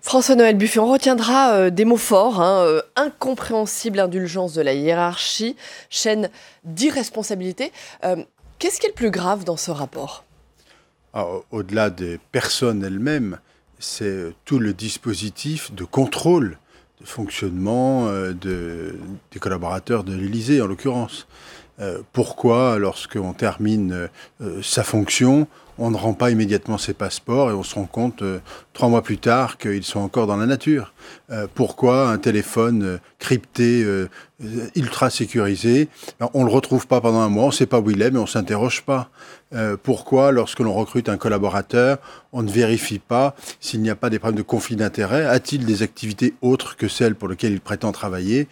François-Noël Buffet, on retiendra des mots forts, incompréhensible indulgence de la hiérarchie, chaîne d'irresponsabilité. Qu'est-ce qui est le plus grave dans ce rapport ? Alors, au-delà des personnes elles-mêmes, c'est tout le dispositif de contrôle, de fonctionnement des collaborateurs de l'Élysée en l'occurrence. Pourquoi, lorsqu'on termine sa fonction, on ne rend pas immédiatement ses passeports et on se rend compte 3 mois plus tard qu'ils sont encore dans la nature. Pourquoi un téléphone crypté, ultra sécurisé, on ne le retrouve pas pendant un mois, on ne sait pas où il est, mais on ne s'interroge pas. Pourquoi, lorsque l'on recrute un collaborateur, on ne vérifie pas s'il n'y a pas des problèmes de conflit d'intérêts? A-t-il des activités autres que celles pour lesquelles il prétend travailler?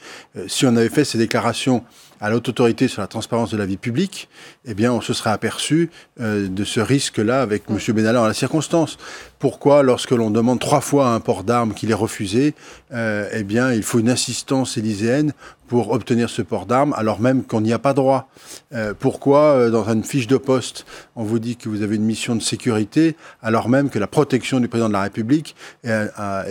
Si on avait fait ces déclarations à la Haute Autorité sur la transparence de la vie publique, eh bien, on se serait aperçu de ce risque-là avec M. Benalla en la circonstance. Pourquoi, lorsque l'on demande 3 fois un port d'armes qu'il est refusé, eh bien, il faut une insistance élyséenne pour obtenir ce port d'armes, alors même qu'on n'y a pas droit? Pourquoi, dans une fiche de poste, on vous dit que vous avez une mission de sécurité, alors même que la protection du président de la République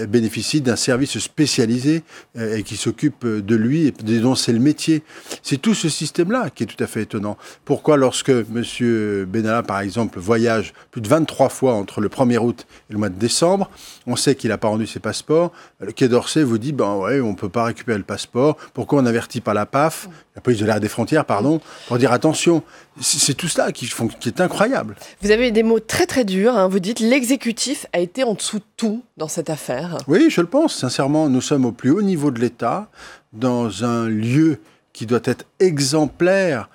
bénéficie d'un service spécialisé et qui s'occupe de lui et dont c'est le métier? C'est tout ce système-là qui est tout à fait étonnant. Pourquoi, lorsque M. Benalla, par exemple, voyage plus de 23 fois entre le 1er août et le mois de décembre, on sait qu'il n'a pas rendu ses passeports, le Quai d'Orsay vous dit, on ne peut pas récupérer le passeport. Pourquoi on n'avertit pas la PAF, la police de l'air des frontières, pour dire attention? C'est tout cela qui est incroyable. Vous avez des mots très très durs, vous dites l'exécutif a été en dessous de tout dans cette affaire. Oui, je le pense, sincèrement, nous sommes au plus haut niveau de l'État, dans un lieu qui doit être exemplaire,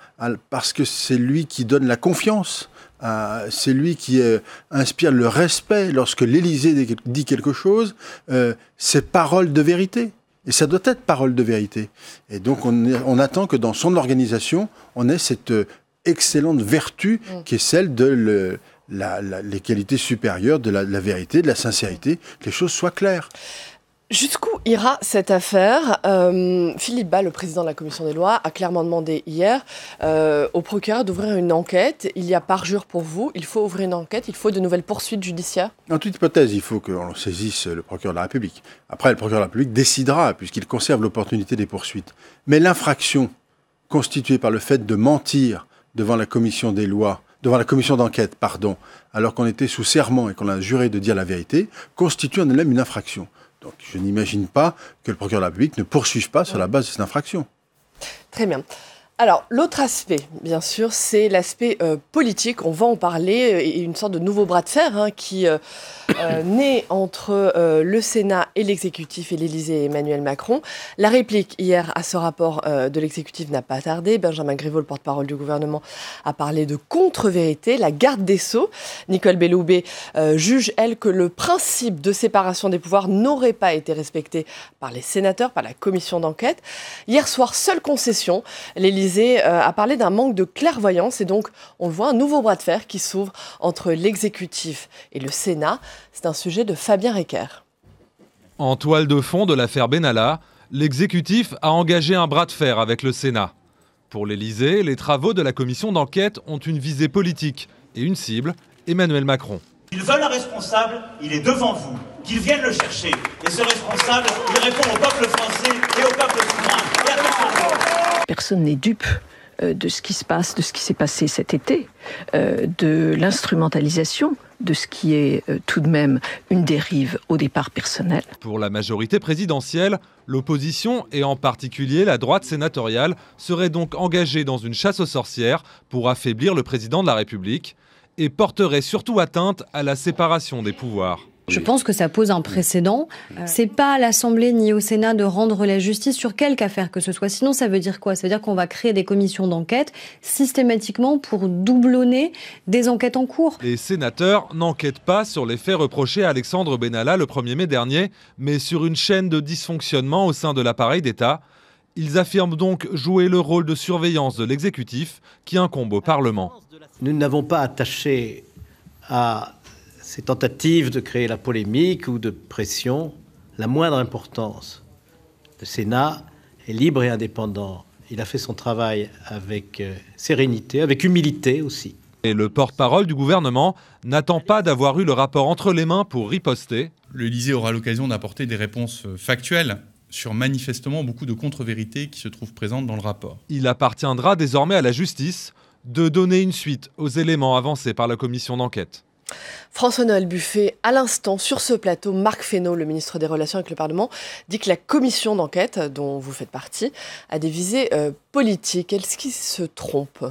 parce que c'est lui qui donne la confiance. C'est lui qui inspire le respect. Lorsque l'Élysée dit quelque chose, c'est parole de vérité. Et ça doit être parole de vérité. Et donc on attend que dans son organisation, on ait cette excellente vertu qui est celle de les qualités supérieures de la vérité, de la sincérité, que les choses soient claires. Jusqu'où ira cette affaire ? Philippe Bas, le président de la Commission des lois, a clairement demandé hier au procureur d'ouvrir une enquête. Il y a parjure pour vous, il faut ouvrir une enquête, il faut de nouvelles poursuites judiciaires. En toute hypothèse, il faut qu'on saisisse le procureur de la République. Après, le procureur de la République décidera, puisqu'il conserve l'opportunité des poursuites. Mais l'infraction constituée par le fait de mentir devant la commission des lois, devant la commission d'enquête, alors qu'on était sous serment et qu'on a juré de dire la vérité, constitue en elle-même une infraction. Donc je n'imagine pas que le procureur de la République ne poursuive pas sur la base de cette infraction. Très bien. Alors, l'autre aspect, bien sûr, c'est l'aspect politique. On va en parler, et une sorte de nouveau bras de fer qui naît entre le Sénat et l'exécutif et l'Élysée et Emmanuel Macron. La réplique hier à ce rapport de l'exécutif n'a pas tardé. Benjamin Griveaux, le porte-parole du gouvernement, a parlé de contre-vérité. La garde des Sceaux, Nicole Belloubet, juge, elle, que le principe de séparation des pouvoirs n'aurait pas été respecté par les sénateurs, par la commission d'enquête. Hier soir, seule concession, l'Élysée a parlé d'un manque de clairvoyance et donc on le voit, un nouveau bras de fer qui s'ouvre entre l'exécutif et le Sénat. C'est un sujet de Fabien Recker. En toile de fond de l'affaire Benalla, l'exécutif a engagé un bras de fer avec le Sénat. Pour l'Élysée, les travaux de la commission d'enquête ont une visée politique et une cible, Emmanuel Macron. Ils veulent un responsable, il est devant vous, qu'ils viennent le chercher. Et ce responsable, il répond au peuple français et au peuple souverain. Personne n'est dupe de ce qui se passe, de ce qui s'est passé cet été, de l'instrumentalisation de ce qui est tout de même une dérive au départ personnelle. Pour la majorité présidentielle, l'opposition, et en particulier la droite sénatoriale, serait donc engagée dans une chasse aux sorcières pour affaiblir le président de la République et porterait surtout atteinte à la séparation des pouvoirs. Je pense que ça pose un précédent. C'est pas à l'Assemblée ni au Sénat de rendre la justice sur quelque affaire que ce soit. Sinon, ça veut dire quoi? Ça veut dire qu'on va créer des commissions d'enquête systématiquement pour doublonner des enquêtes en cours. Les sénateurs n'enquêtent pas sur les faits reprochés à Alexandre Benalla le 1er mai dernier, mais sur une chaîne de dysfonctionnement au sein de l'appareil d'État. Ils affirment donc jouer le rôle de surveillance de l'exécutif qui incombe au Parlement. Nous n'avons pas attaché à ces tentatives de créer la polémique ou de pression la moindre importance. Le Sénat est libre et indépendant. Il a fait son travail avec sérénité, avec humilité aussi. Et le porte-parole du gouvernement n'attend pas d'avoir eu le rapport entre les mains pour riposter. L'Élysée aura l'occasion d'apporter des réponses factuelles sur manifestement beaucoup de contre-vérités qui se trouvent présentes dans le rapport. Il appartiendra désormais à la justice de donner une suite aux éléments avancés par la commission d'enquête. François-Noël Buffet, à l'instant, sur ce plateau, Marc Fesneau, le ministre des Relations avec le Parlement, dit que la commission d'enquête, dont vous faites partie, a des visées politiques. Est-ce qu'il se trompe ?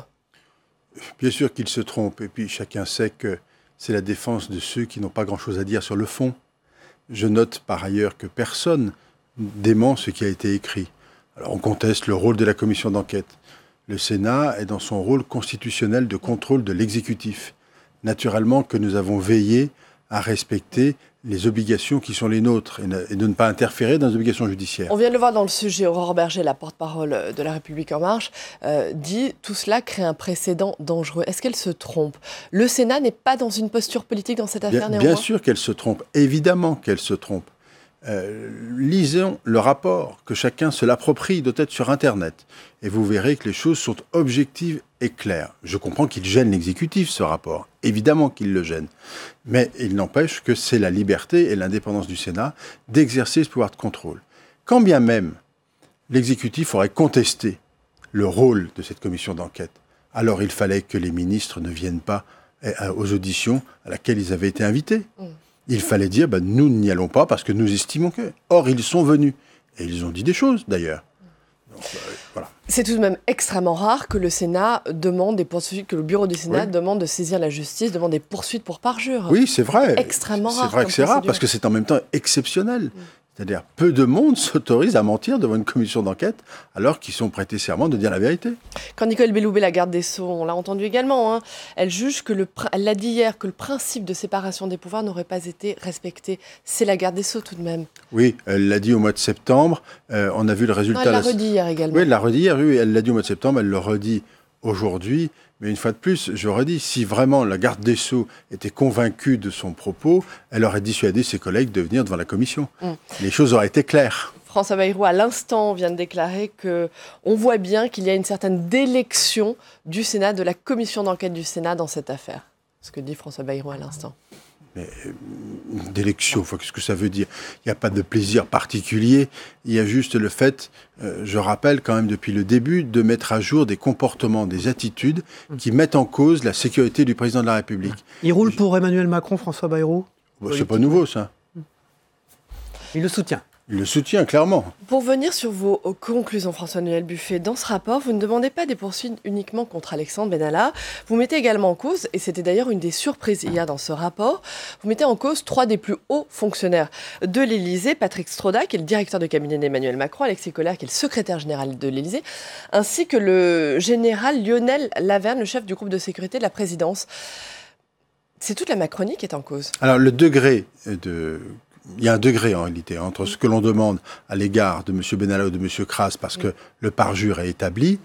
Bien sûr qu'il se trompe. Et puis chacun sait que c'est la défense de ceux qui n'ont pas grand-chose à dire sur le fond. Je note par ailleurs que personne dément ce qui a été écrit. Alors on conteste le rôle de la commission d'enquête. Le Sénat est dans son rôle constitutionnel de contrôle de l'exécutif. Naturellement que nous avons veillé à respecter les obligations qui sont les nôtres et de ne pas interférer dans les obligations judiciaires. On vient de le voir dans le sujet, Aurore Berger, la porte-parole de La République En Marche, dit « tout cela crée un précédent dangereux ». Est-ce qu'elle se trompe ? Le Sénat n'est pas dans une posture politique dans cette affaire néanmoins ? Bien sûr qu'elle se trompe, évidemment qu'elle se trompe. Lisons le rapport, que chacun se l'approprie, doit être sur Internet. Et vous verrez que les choses sont objectives et claires. Je comprends qu'il gêne l'exécutif, ce rapport. Évidemment qu'il le gêne. Mais il n'empêche que c'est la liberté et l'indépendance du Sénat d'exercer ce pouvoir de contrôle. Quand bien même l'exécutif aurait contesté le rôle de cette commission d'enquête, alors il fallait que les ministres ne viennent pas aux auditions à laquelle ils avaient été invités. Il fallait dire, nous n'y allons pas parce que nous estimons que... Or, ils sont venus. Et ils ont dit des choses, d'ailleurs. Donc, voilà. C'est tout de même extrêmement rare que le Sénat demande des poursuites, que le bureau du Sénat demande de saisir la justice, demande des poursuites pour parjure. Oui, c'est vrai. Extrêmement rare. C'est vrai que c'est rare parce que c'est en même temps exceptionnel. C'est-à-dire, peu de monde s'autorise à mentir devant une commission d'enquête alors qu'ils sont prêtés serment de dire la vérité. Quand Nicole Belloubet, la garde des Sceaux, on l'a entendu également, elle juge que elle l'a dit hier, que le principe de séparation des pouvoirs n'aurait pas été respecté. C'est la garde des Sceaux tout de même. Oui, elle l'a dit au mois de septembre. On a vu le résultat. Non, elle l'a redit hier également. Oui, elle l'a redit hier. Oui, elle l'a dit au mois de septembre. Elle le redit aujourd'hui. Mais une fois de plus, je redis, si vraiment la garde des Sceaux était convaincue de son propos, elle aurait dissuadé ses collègues de venir devant la commission. Les choses auraient été claires. François Bayrou, à l'instant, vient de déclarer qu'on voit bien qu'il y a une certaine délection du Sénat, de la commission d'enquête du Sénat dans cette affaire. Ce que dit François Bayrou à l'instant. Mais d'élection, qu'est-ce que ça veut dire ? Il n'y a pas de plaisir particulier, il y a juste le fait, je rappelle quand même depuis le début, de mettre à jour des comportements, des attitudes qui mettent en cause la sécurité du président de la République. Il roule pour Emmanuel Macron, François Bayrou ? C'est pas nouveau ça. Il le soutient. Il le soutient, clairement. Pour venir sur vos conclusions, François-Noël Buffet, dans ce rapport, vous ne demandez pas des poursuites uniquement contre Alexandre Benalla. Vous mettez également en cause, et c'était d'ailleurs une des surprises hier dans ce rapport, vous mettez en cause 3 des plus hauts fonctionnaires de l'Élysée, Patrick Stroda, qui est le directeur de cabinet d'Emmanuel Macron, Alexis Collère, qui est le secrétaire général de l'Élysée, ainsi que le général Lionel Laverne, le chef du groupe de sécurité de la présidence. C'est toute la Macronie qui est en cause. Alors, il y a un degré en réalité entre ce que l'on demande à l'égard de M. Benalla ou de M. Kras parce que le parjure est établi,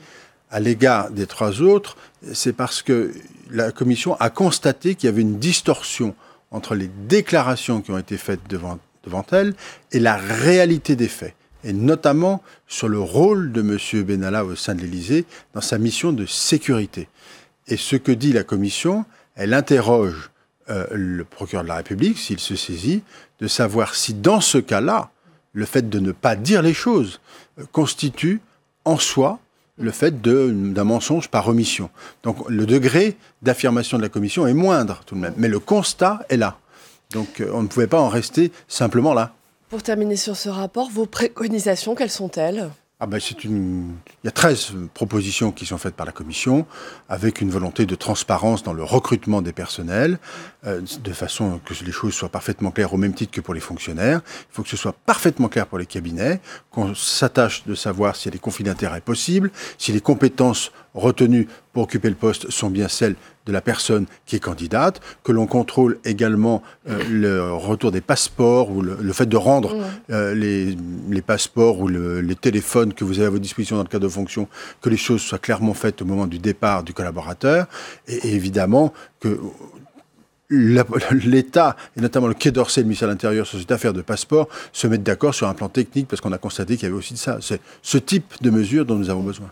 à l'égard des 3 autres, c'est parce que la commission a constaté qu'il y avait une distorsion entre les déclarations qui ont été faites devant elle et la réalité des faits, et notamment sur le rôle de M. Benalla au sein de l'Élysée dans sa mission de sécurité. Et ce que dit la commission, elle interroge le procureur de la République, s'il se saisit, de savoir si dans ce cas-là, le fait de ne pas dire les choses constitue en soi le fait d'un mensonge par omission. Donc le degré d'affirmation de la commission est moindre tout de même, mais le constat est là. Donc on ne pouvait pas en rester simplement là. Pour terminer sur ce rapport, vos préconisations, quelles sont-elles ? Il y a 13 propositions qui sont faites par la Commission, avec une volonté de transparence dans le recrutement des personnels, de façon que les choses soient parfaitement claires au même titre que pour les fonctionnaires. Il faut que ce soit parfaitement clair pour les cabinets, qu'on s'attache de savoir s'il y a des conflits d'intérêts possibles, si les compétences retenues pour occuper le poste sont bien celles de la personne qui est candidate, que l'on contrôle également le retour des passeports ou le fait de rendre les passeports ou les téléphones que vous avez à votre disposition dans le cadre de fonction, que les choses soient clairement faites au moment du départ du collaborateur, et évidemment que l'État, et notamment le Quai d'Orsay et le ministère de l'Intérieur sur cette affaire de passeport, se mettent d'accord sur un plan technique, parce qu'on a constaté qu'il y avait aussi de ça. C'est ce type de mesures dont nous avons besoin.